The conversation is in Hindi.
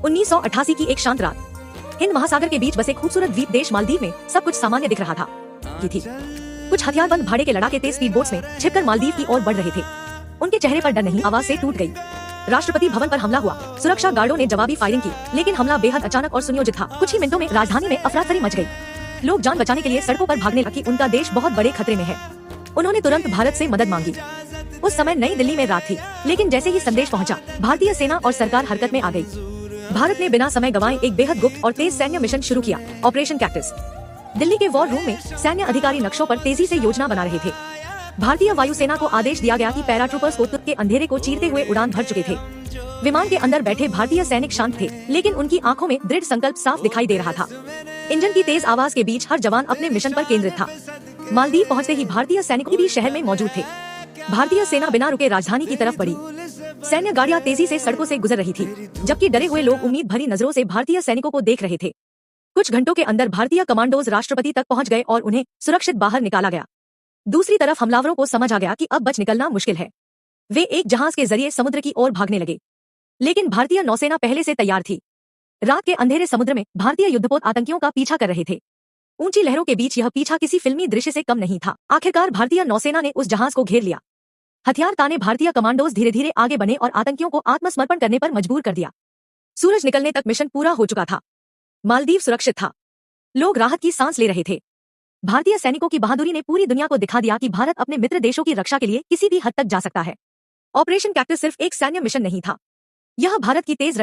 1988 की एक शांत रात, हिंद महासागर के बीच बसे खूबसूरत द्वीप देश मालदीव में सब कुछ सामान्य दिख रहा था। ये थी कुछ हथियारबंद भाड़े के लड़ाके तेज स्पीड बोट्स में छिपकर मालदीव की ओर बढ़ रहे थे। उनके चेहरे पर डर नहीं, आवाज से टूट गई। राष्ट्रपति भवन पर हमला हुआ। सुरक्षा गार्डों ने जवाबी फायरिंग की, लेकिन हमला बेहद अचानक और सुनियोजित था। कुछ ही मिनटों में राजधानी में अफरा-तफरी मच गई। लोग जान बचाने के लिए सड़कों पर भागने लगे। उनका देश बहुत बड़े खतरे में है। उन्होंने तुरंत भारत से मदद मांगी। उस समय नई दिल्ली में रात थी, लेकिन जैसे ही संदेश पहुंचा, भारतीय सेना और सरकार हरकत में आ गई। भारत ने बिना समय गंवाए एक बेहद गुप्त और तेज सैन्य मिशन शुरू किया, ऑपरेशन कैक्टस। दिल्ली के वॉर रूम में सैन्य अधिकारी नक्शों पर तेजी से योजना बना रहे थे। भारतीय वायुसेना को आदेश दिया गया कि पैराट्रूपर्स को तुर्क के अंधेरे को चीरते हुए उड़ान भर चुके थे। विमान के अंदर बैठे भारतीय सैनिक शांत थे, लेकिन उनकी आंखों में दृढ़ संकल्प साफ दिखाई दे रहा था। इंजन की तेज आवाज के बीच हर जवान अपने मिशन पर केंद्रित था। मालदीव पहुंचते ही भारतीय सैनिक भी शहर में मौजूद थे। भारतीय सेना बिना रुके राजधानी की तरफ बढ़ी। सैन्य गाड़ियां तेजी से सड़कों से गुजर रही थी, जबकि डरे हुए लोग उम्मीद भरी नजरों से भारतीय सैनिकों को देख रहे थे। कुछ घंटों के अंदर भारतीय कमांडोज राष्ट्रपति तक पहुंच गए और उन्हें सुरक्षित बाहर निकाला गया। दूसरी तरफ हमलावरों को समझ आ गया कि अब बच निकलना मुश्किल है। वे एक जहाज के जरिए समुद्र की ओर भागने लगे, लेकिन भारतीय नौसेना पहले से तैयार थी। रात के अंधेरे समुद्र में भारतीय युद्धपोत आतंकियों का पीछा कर रहे थे। ऊंची लहरों के बीच यह पीछा किसी फिल्मी दृश्य से कम नहीं था। आखिरकार भारतीय नौसेना ने उस जहाज को घेर लिया। हथियार ताने भारतीय कमांडोज धीरे धीरे आगे बने और आतंकियों को आत्मसमर्पण करने पर मजबूर कर दिया। सूरज निकलने तक मिशन पूरा हो चुका था। मालदीव सुरक्षित था। लोग राहत की सांस ले रहे थे। भारतीय सैनिकों की बहादुरी ने पूरी दुनिया को दिखा दिया कि भारत अपने मित्र देशों की रक्षा के लिए किसी भी हद तक जा सकता है। ऑपरेशन कैक्टस सिर्फ एक सैन्य मिशन नहीं था, यह भारत की तेज